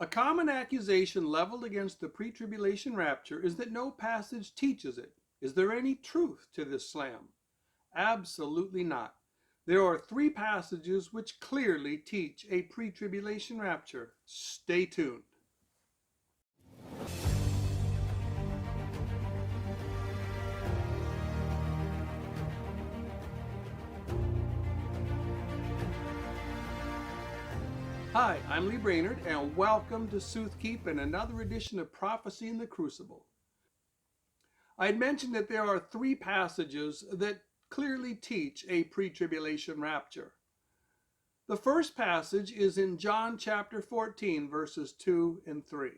A common accusation leveled against the pre-tribulation rapture is that no passage teaches it. Is there any truth to this slam? Absolutely not. There are three passages which clearly teach a pre-tribulation rapture. Stay tuned. Hi, I'm Lee Brainerd, and welcome to Soothkeep and another edition of Prophecy in the Crucible. I had mentioned that there are three passages that clearly teach a pre-tribulation rapture. The first passage is in John chapter 14, verses 2 and 3.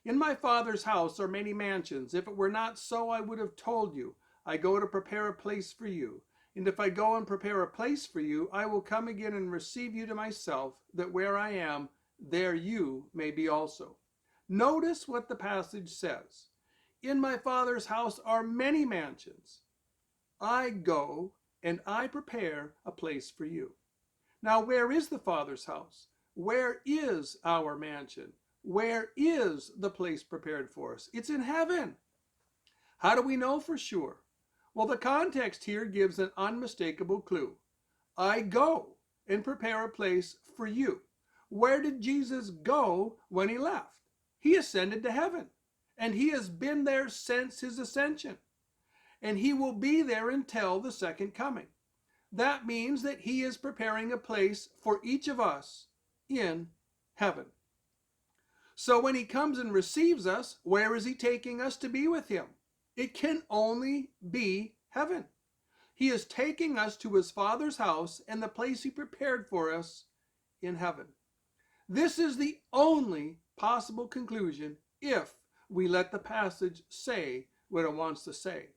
In my Father's house are many mansions. If it were not so, I would have told you. I go to prepare a place for you. And if I go and prepare a place for you, I will come again and receive you to myself, that where I am, there you may be also. Notice what the passage says. In my Father's house are many mansions. I go and I prepare a place for you. Now, where is the Father's house? Where is our mansion? Where is the place prepared for us? It's in heaven. How do we know for sure? Well, the context here gives an unmistakable clue. I go and prepare a place for you. Where did Jesus go when he left? He ascended to heaven, and he has been there since his ascension, and he will be there until the second coming. That means that he is preparing a place for each of us in heaven. So when he comes and receives us, where is he taking us to be with him? It can only be heaven. He is taking us to his Father's house and the place he prepared for us in heaven. This is the only possible conclusion if we let the passage say what it wants to say.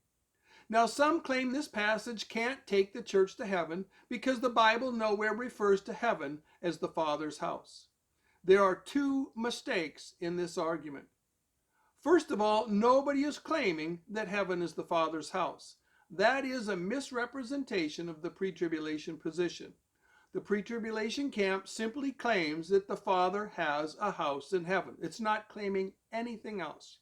Now, some claim this passage can't take the church to heaven because the Bible nowhere refers to heaven as the Father's house. There are two mistakes in this argument. First of all, nobody is claiming that heaven is the Father's house. That is a misrepresentation of the pre-tribulation position. The pre-tribulation camp simply claims that the Father has a house in heaven. It's not claiming anything else.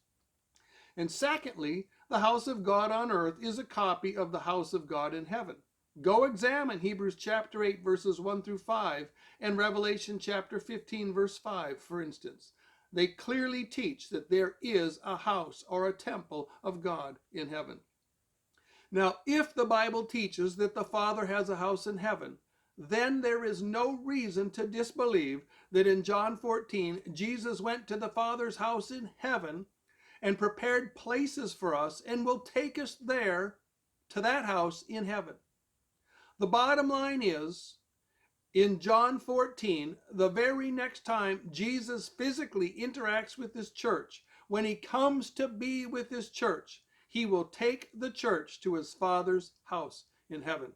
And secondly, the house of God on earth is a copy of the house of God in heaven. Go examine Hebrews chapter 8, verses 1 through 5, and Revelation chapter 15, verse 5, for instance. They clearly teach that there is a house or a temple of God in heaven. Now, if the Bible teaches that the Father has a house in heaven, then there is no reason to disbelieve that in John 14, Jesus went to the Father's house in heaven and prepared places for us and will take us there to that house in heaven. The bottom line is, in John 14, the very next time Jesus physically interacts with his church, when he comes to be with his church, he will take the church to his Father's house in heaven.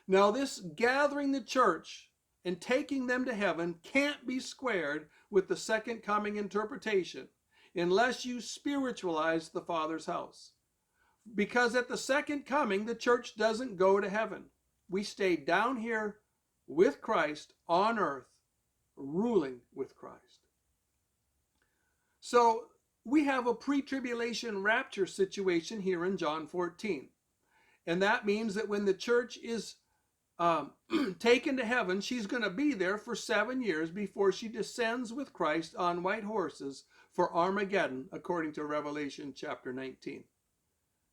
Now, this gathering the church and taking them to heaven can't be squared with the second coming interpretation unless you spiritualize the Father's house. Because at the second coming, the church doesn't go to heaven. We stay down here with Christ on earth, ruling with Christ. So we have a pre-tribulation rapture situation here in John 14. And that means that when the church is taken to heaven, she's going to be there for 7 years before she descends with Christ on white horses for Armageddon, according to Revelation chapter 19.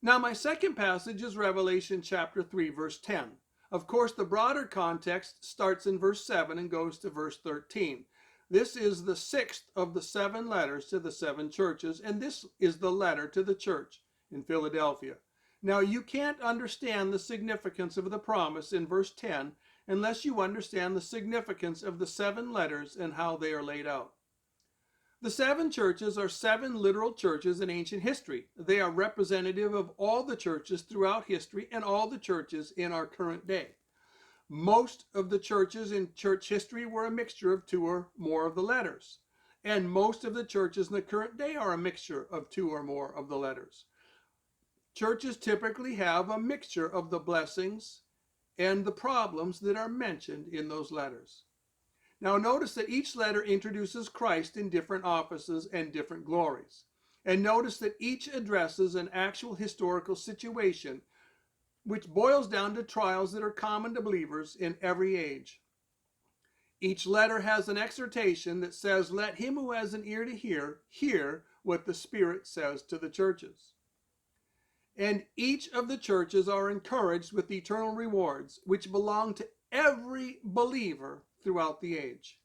Now, my second passage is Revelation chapter 3, verse 10. Of course, the broader context starts in verse 7 and goes to verse 13. This is the sixth of the 7 letters to the 7 churches, and this is the letter to the church in Philadelphia. Now, you can't understand the significance of the promise in verse 10 unless you understand the significance of the 7 letters and how they are laid out. The 7 churches are 7 literal churches in ancient history. They are representative of all the churches throughout history and all the churches in our current day. Most of the churches in church history were a mixture of 2 or more of the letters. And most of the churches in the current day are a mixture of 2 or more of the letters. Churches typically have a mixture of the blessings and the problems that are mentioned in those letters. Now notice that each letter introduces Christ in different offices and different glories. And notice that each addresses an actual historical situation, which boils down to trials that are common to believers in every age. Each letter has an exhortation that says, "Let him who has an ear to hear what the Spirit says to the churches." And each of the churches are encouraged with eternal rewards, which belong to every believer throughout the age.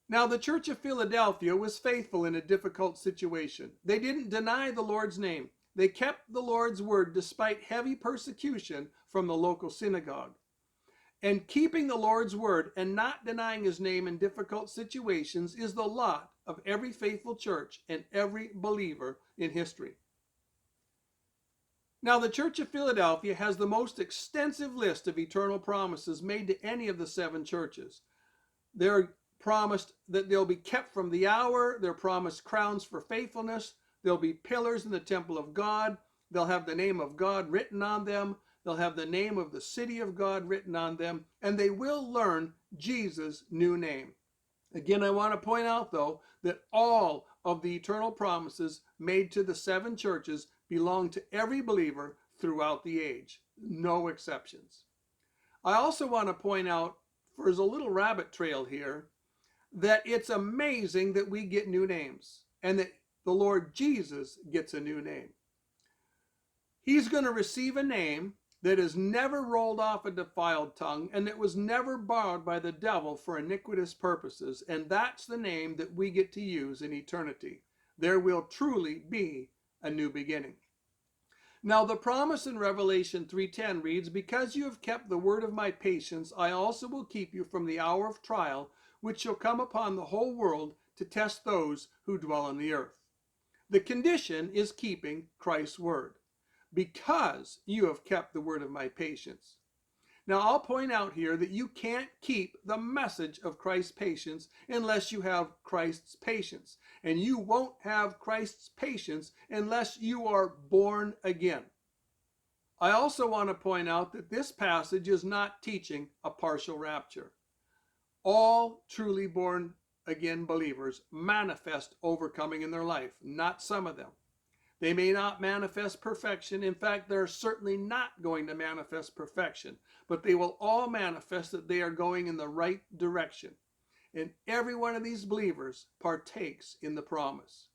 Now, the Church of Philadelphia was faithful in a difficult situation. They didn't deny the Lord's name. They kept the Lord's word despite heavy persecution from the local synagogue. And keeping the Lord's word and not denying his name in difficult situations is the lot of every faithful church and every believer in history. Now, the Church of Philadelphia has the most extensive list of eternal promises made to any of the seven churches. They're promised that they'll be kept from the hour. They're promised crowns for faithfulness. There'll be pillars in the temple of God. They'll have the name of God written on them. They'll have the name of the city of God written on them. And they will learn Jesus' new name. Again, I want to point out, though, that all of the eternal promises made to the seven churches belong to every believer throughout the age. No exceptions. I also want to point out, there's a little rabbit trail here, that it's amazing that we get new names and that the Lord Jesus gets a new name. He's going to receive a name that is never rolled off a defiled tongue and that was never borrowed by the devil for iniquitous purposes. And that's the name that we get to use in eternity. There will truly be a new beginning. Now, the promise in Revelation 3:10 reads, "Because you have kept the word of my patience, I also will keep you from the hour of trial, which shall come upon the whole world to test those who dwell on the earth." The condition is keeping Christ's word. Because you have kept the word of my patience. Now, I'll point out here that you can't keep the message of Christ's patience unless you have Christ's patience. And you won't have Christ's patience unless you are born again. I also want to point out that this passage is not teaching a partial rapture. All truly born again believers manifest overcoming in their life, not some of them. They may not manifest perfection. In fact, they're certainly not going to manifest perfection, but they will all manifest that they are going in the right direction. And every one of these believers partakes in the promise.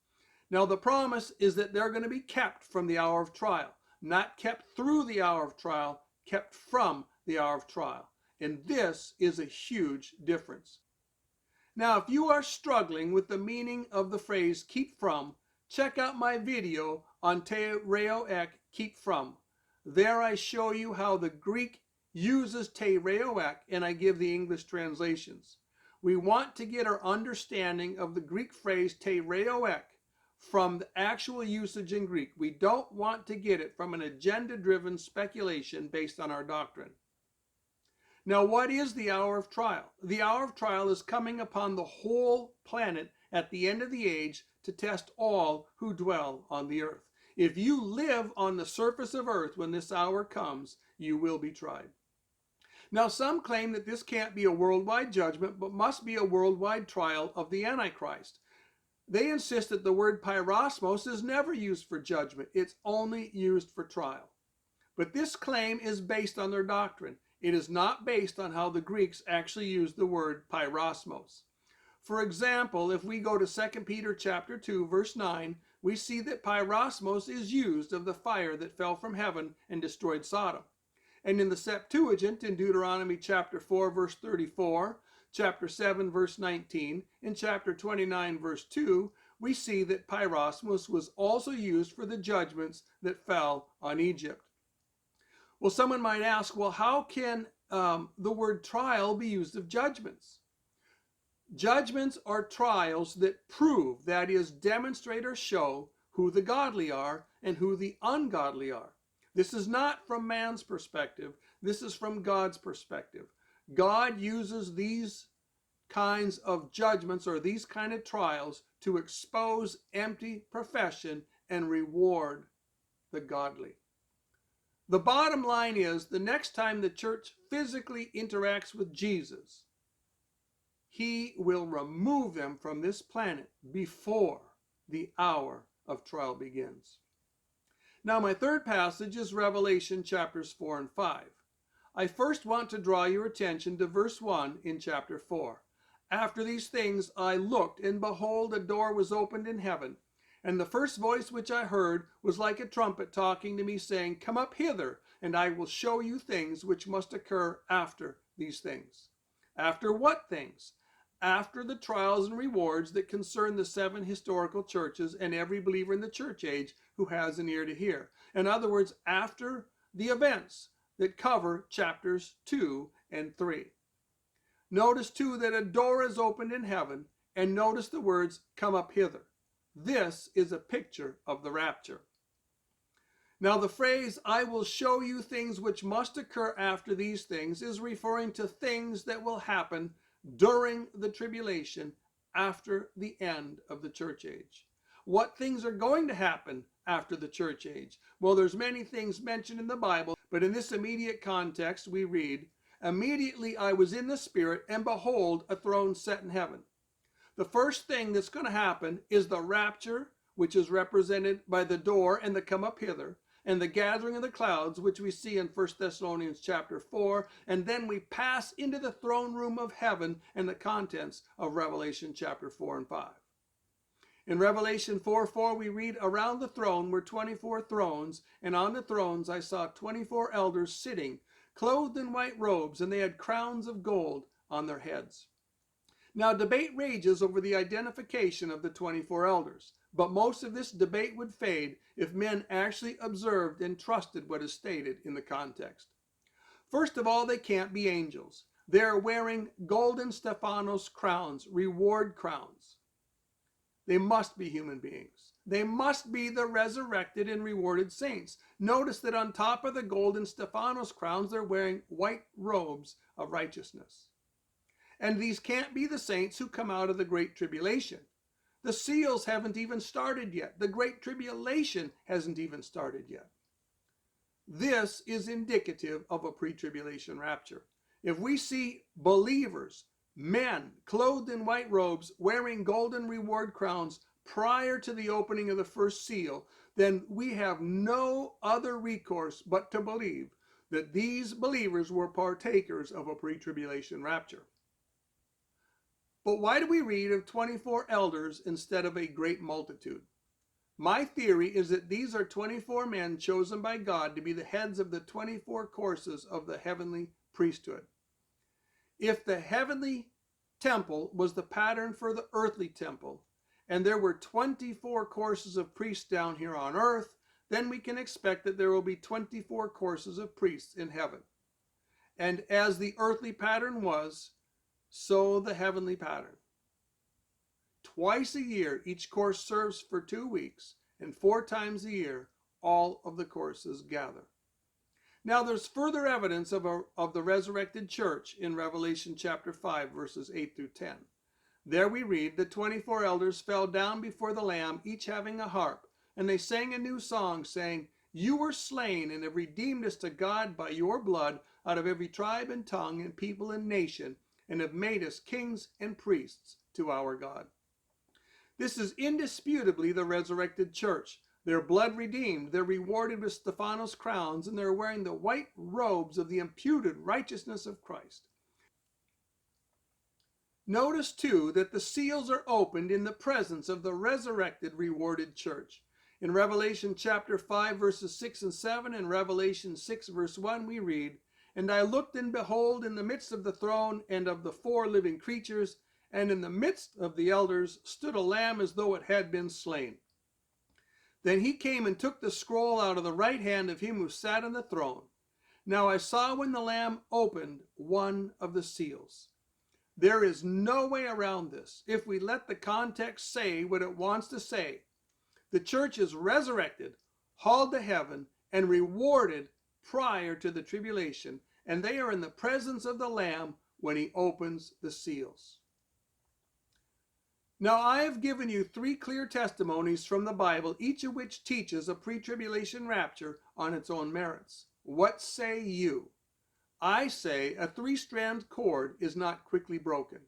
Now, the promise is that they're going to be kept from the hour of trial, not kept through the hour of trial, kept from the hour of trial. And this is a huge difference. Now, if you are struggling with the meaning of the phrase keep from, check out my video on te reo ek, keep from. There I show you how the Greek uses te reo ek, and I give the English translations. We want to get our understanding of the Greek phrase te reo ek from the actual usage in Greek. We don't want to get it from an agenda-driven speculation based on our doctrine. Now, what is the hour of trial? The hour of trial is coming upon the whole planet at the end of the age to test all who dwell on the earth. If you live on the surface of earth when this hour comes, you will be tried. Now, some claim that this can't be a worldwide judgment, but must be a worldwide trial of the Antichrist. They insist that the word pyrosmos is never used for judgment. It's only used for trial. But this claim is based on their doctrine. It is not based on how the Greeks actually used the word pyrosmos. For example, if we go to 2 Peter chapter 2, verse 9, we see that pyrosmos is used of the fire that fell from heaven and destroyed Sodom. And in the Septuagint, in Deuteronomy chapter 4, verse 34, chapter 7, verse 19, and chapter 29, verse 2, we see that pyrosmos was also used for the judgments that fell on Egypt. Well, someone might ask, well, how can the word trial be used of judgments? Judgments are trials that prove, that is, demonstrate or show who the godly are and who the ungodly are. This is not from man's perspective. This is from God's perspective. God uses these kinds of judgments or these kind of trials to expose empty profession and reward the godly. The bottom line is, the next time the church physically interacts with Jesus, he will remove them from this planet before the hour of trial begins. Now, my third passage is Revelation chapters 4 and 5. I first want to draw your attention to verse 1 in chapter 4. After these things I looked, and behold, a door was opened in heaven. And the first voice which I heard was like a trumpet talking to me, saying, Come up hither, and I will show you things which must occur after these things. After what things? After the trials and rewards that concern the 7 historical churches and every believer in the church age who has an ear to hear. In other words, after the events that cover chapters 2 and 3. Notice too that a door is opened in heaven, and notice the words, Come up hither. This is a picture of the rapture. Now the phrase, I will show you things which must occur after these things, is referring to things that will happen during the tribulation after the end of the church age. What things are going to happen after the church age? Well, there's many things mentioned in the Bible, but in this immediate context we read, Immediately I was in the Spirit, and behold, a throne set in heaven. The first thing that's going to happen is the rapture, which is represented by the door and the come up hither, and the gathering of the clouds, which we see in 1 Thessalonians chapter 4, and then we pass into the throne room of heaven and the contents of Revelation chapter 4 and 5. In Revelation 4:4 we read, Around the throne were 24 thrones, and on the thrones I saw 24 elders sitting, clothed in white robes, and they had crowns of gold on their heads. Now, debate rages over the identification of the 24 elders, but most of this debate would fade if men actually observed and trusted what is stated in the context. First of all, they can't be angels. They are wearing golden Stephanos crowns, reward crowns. They must be human beings. They must be the resurrected and rewarded saints. Notice that on top of the golden Stephanos crowns, they're wearing white robes of righteousness. And these can't be the saints who come out of the Great Tribulation. The seals haven't even started yet. The Great Tribulation hasn't even started yet. This is indicative of a pre-tribulation rapture. If we see believers, men clothed in white robes, wearing golden reward crowns prior to the opening of the first seal, then we have no other recourse but to believe that these believers were partakers of a pre-tribulation rapture. But why do we read of 24 elders instead of a great multitude? My theory is that these are 24 men chosen by God to be the heads of the 24 courses of the heavenly priesthood. If the heavenly temple was the pattern for the earthly temple, and there were 24 courses of priests down here on earth, then we can expect that there will be 24 courses of priests in heaven. And as the earthly pattern was, so the heavenly pattern. Twice a year, each course serves for 2 weeks, and 4 times a year, all of the courses gather. Now, there's further evidence of the resurrected church in Revelation chapter 5, verses 8 through 10. There we read, The 24 elders fell down before the Lamb, each having a harp, and they sang a new song, saying, You were slain and have redeemed us to God by your blood out of every tribe and tongue and people and nation, and have made us kings and priests to our God. This is indisputably the resurrected church. They're blood redeemed, they're rewarded with Stephanos crowns, and they're wearing the white robes of the imputed righteousness of Christ. Notice too that the seals are opened in the presence of the resurrected, rewarded church. In Revelation chapter 5 verses 6 and 7 and Revelation 6 verse 1 we read, And I looked, and behold, in the midst of the throne and of the 4 living creatures, and in the midst of the elders stood a lamb as though it had been slain. Then he came and took the scroll out of the right hand of him who sat on the throne. Now I saw when the Lamb opened one of the seals. There is no way around this. If we let the context say what it wants to say, the church is resurrected, hauled to heaven, and rewarded prior to the tribulation, and they are in the presence of the Lamb when he opens the seals. Now I have given you 3 clear testimonies from the Bible, each of which teaches a pre-tribulation rapture on its own merits. What say you? I say a 3-strand cord is not quickly broken.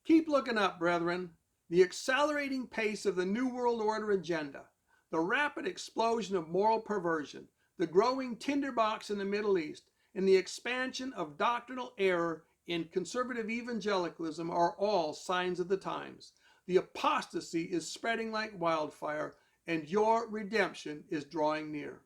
Keep looking up, brethren. The accelerating pace of the New World Order agenda, the rapid explosion of moral perversion, the growing tinderbox in the Middle East, and the expansion of doctrinal error in conservative evangelicalism are all signs of the times. The apostasy is spreading like wildfire, and your redemption is drawing near.